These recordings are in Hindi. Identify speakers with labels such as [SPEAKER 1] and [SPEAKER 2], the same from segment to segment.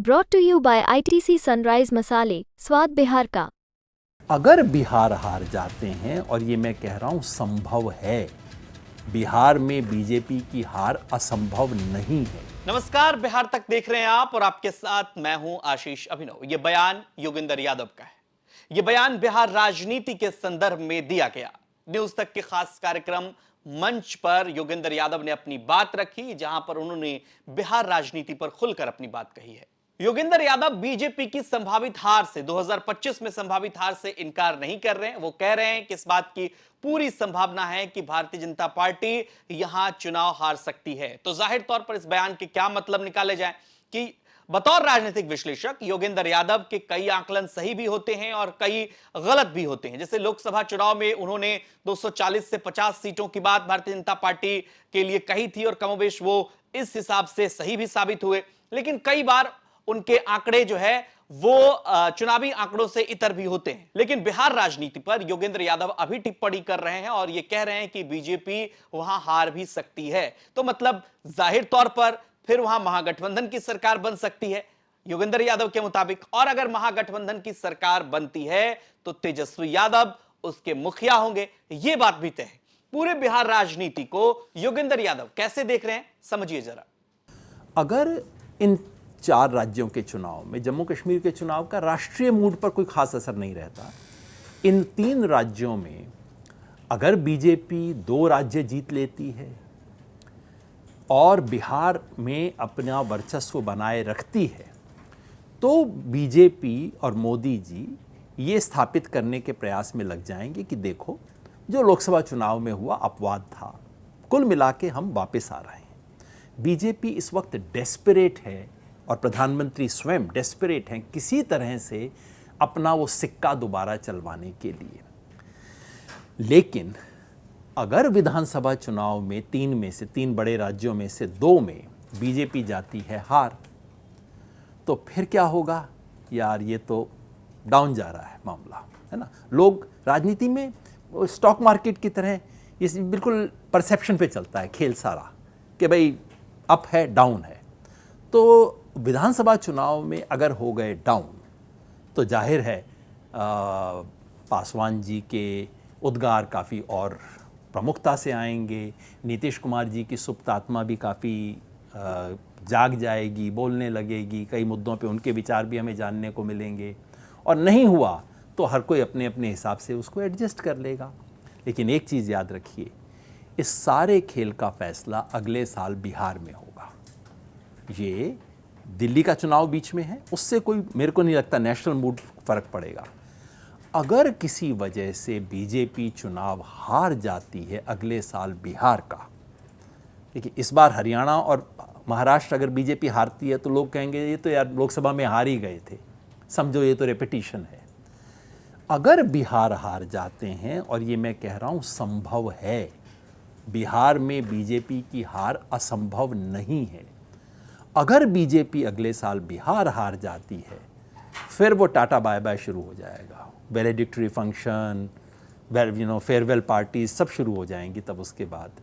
[SPEAKER 1] Brought to you by ITC Sunrise मसाले, स्वाद बिहार का।
[SPEAKER 2] अगर बिहार हार जाते हैं, और ये मैं कह रहा हूं संभव है, बिहार में बीजेपी की हार असंभव नहीं है।
[SPEAKER 3] नमस्कार, बिहार तक देख रहे हैं आप और आपके साथ मैं हूं आशीष अभिनव। यह बयान योगेंद्र यादव का है। यह बयान बिहार राजनीति के संदर्भ में दिया गया। न्यूज तक के खास कार्यक्रम मंच पर योगेंद्र यादव ने अपनी बात रखी, जहां पर उन्होंने बिहार राजनीति पर खुलकर अपनी बात कही है। योगेंद्र यादव बीजेपी की संभावित हार से 2025 में संभावित हार से इनकार नहीं कर रहे हैं। वो कह रहे हैं कि इस बात की पूरी संभावना है कि भारतीय जनता पार्टी यहां चुनाव हार सकती है। तो जाहिर तौर पर इस बयान के क्या मतलब निकाले जाएं कि बतौर राजनीतिक विश्लेषक योगेंद्र यादव के कई आकलन सही भी होते हैं और कई गलत भी होते हैं। जैसे लोकसभा चुनाव में उन्होंने 240 से 50 सीटों की बात भारतीय जनता पार्टी के लिए कही थी और कमोबेश वो इस हिसाब से सही भी साबित हुए। लेकिन कई बार उनके आंकड़े जो है वो चुनावी आंकड़ों से इतर भी होते हैं। लेकिन बिहार राजनीति पर योगेंद्र यादव अभी टिप्पणी कर रहे हैं और ये कह रहे हैं कि बीजेपी वहां हार भी सकती है। तो मतलब जाहिर तौर पर फिर वहां महागठबंधन की सरकार बन सकती है योगेंद्र यादव के मुताबिक। और अगर महागठबंधन की सरकार बनती है तो तेजस्वी यादव उसके मुखिया होंगे, यह बात भी तय है। पूरे बिहार राजनीति को योगेंद्र यादव कैसे देख रहे हैं, समझिए जरा।
[SPEAKER 2] अगर इन 4 राज्यों के चुनाव में जम्मू कश्मीर के चुनाव का राष्ट्रीय मूड पर कोई खास असर नहीं रहता, इन 3 राज्यों में अगर बीजेपी 2 राज्य जीत लेती है और बिहार में अपना वर्चस्व बनाए रखती है, तो बीजेपी और मोदी जी ये स्थापित करने के प्रयास में लग जाएंगे कि देखो, जो लोकसभा चुनाव में हुआ अपवाद था, कुल मिला के हम वापस आ रहे हैं। बीजेपी इस वक्त डेस्परेट है और प्रधानमंत्री स्वयं डेस्परेट हैं किसी तरह से अपना वो सिक्का दोबारा चलवाने के लिए। लेकिन अगर विधानसभा चुनाव में 3 बड़े राज्यों में से 2 में बीजेपी जाती है हार, तो फिर क्या होगा यार, ये तो डाउन जा रहा है मामला, है ना। लोग राजनीति में स्टॉक मार्केट की तरह इस बिल्कुल परसेप्शन पे चलता है खेल सारा, कि भाई अप है डाउन है। तो विधानसभा चुनाव में अगर हो गए डाउन, तो जाहिर है पासवान जी के उद्गार काफ़ी और प्रमुखता से आएंगे। नीतीश कुमार जी की सुप्त आत्मा भी काफ़ी जाग जाएगी, बोलने लगेगी। कई मुद्दों पे उनके विचार भी हमें जानने को मिलेंगे। और नहीं हुआ तो हर कोई अपने अपने हिसाब से उसको एडजस्ट कर लेगा। लेकिन एक चीज़ याद रखिए, इस सारे खेल का फैसला अगले साल बिहार में होगा। ये दिल्ली का चुनाव बीच में है, उससे कोई मेरे को नहीं लगता नेशनल मूड फर्क पड़ेगा। अगर किसी वजह से बीजेपी चुनाव हार जाती है अगले साल बिहार का, देखिए इस बार हरियाणा और महाराष्ट्र अगर बीजेपी हारती है तो लोग कहेंगे ये तो यार लोकसभा में हार ही गए थे, समझो ये तो रेपिटिशन है। अगर बिहार हार जाते हैं, और ये मैं कह रहा हूँ संभव है, बिहार में बीजेपी की हार असंभव नहीं है। अगर बीजेपी अगले साल बिहार हार जाती है, फिर वो टाटा बाय बाय शुरू हो जाएगा। वैलेडिक्टरी फंक्शन, फेयरवेल पार्टी सब शुरू हो जाएंगी। तब उसके बाद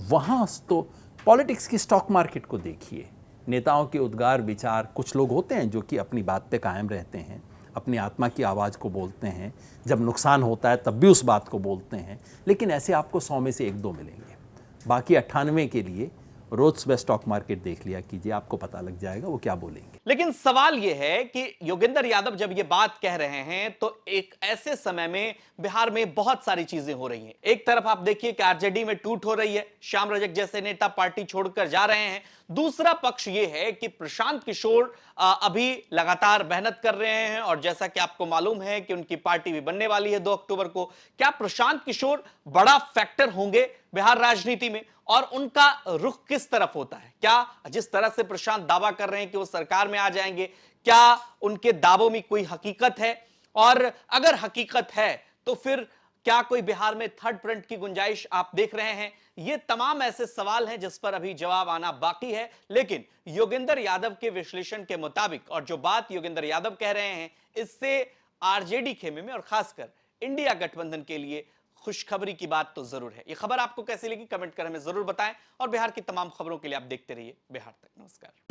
[SPEAKER 2] वहाँ तो पॉलिटिक्स की स्टॉक मार्केट को देखिए। नेताओं के उद्गार विचार, कुछ लोग होते हैं जो कि अपनी बात पे कायम रहते हैं, अपनी आत्मा की आवाज़ को बोलते हैं, जब नुकसान होता है तब भी उस बात को बोलते हैं। लेकिन ऐसे आपको 100 में से 1-2 मिलेंगे। बाकी 98 के लिए रोज सुबह स्टॉक मार्केट देख लिया कीजिए, आपको पता लग जाएगा वो क्या बोलेंगे।
[SPEAKER 3] लेकिन सवाल यह है कि योगेंद्र यादव जब यह बात कह रहे हैं तो एक ऐसे समय में बिहार में बहुत सारी चीजें हो रही हैं। एक तरफ आप देखिए कि आरजेडी में टूट हो रही है, श्याम रजक जैसे नेता पार्टी छोड़कर जा रहे हैं। दूसरा पक्ष यह है कि प्रशांत किशोर अभी लगातार मेहनत कर रहे हैं और जैसा कि आपको मालूम है कि उनकी पार्टी भी बनने वाली है 2 अक्टूबर को। क्या प्रशांत किशोर बड़ा फैक्टर होंगे बिहार राजनीति में और उनका रुख किस तरफ होता है? क्या जिस तरह से प्रशांत दावा कर रहे हैं कि वो सरकार में आ जाएंगे, क्या उनके दावों में कोई हकीकत है? और अगर हकीकत है तो फिर क्या कोई बिहार में थर्ड फ्रंट की गुंजाइश आप देख रहे हैं? ये तमाम ऐसे सवाल हैं जिस पर अभी जवाब आना बाकी है। लेकिन योगेंद्र यादव के विश्लेषण के मुताबिक और जो बात योगेंद्र यादव कह रहे हैं, इससे आरजेडी खेमे में और खासकर इंडिया गठबंधन के लिए खुशखबरी की बात तो जरूर है। ये खबर आपको कैसी लगी कमेंट कर हमें जरूर बताएं और बिहार की तमाम खबरों के लिए आप देखते रहिए बिहार तक। नमस्कार।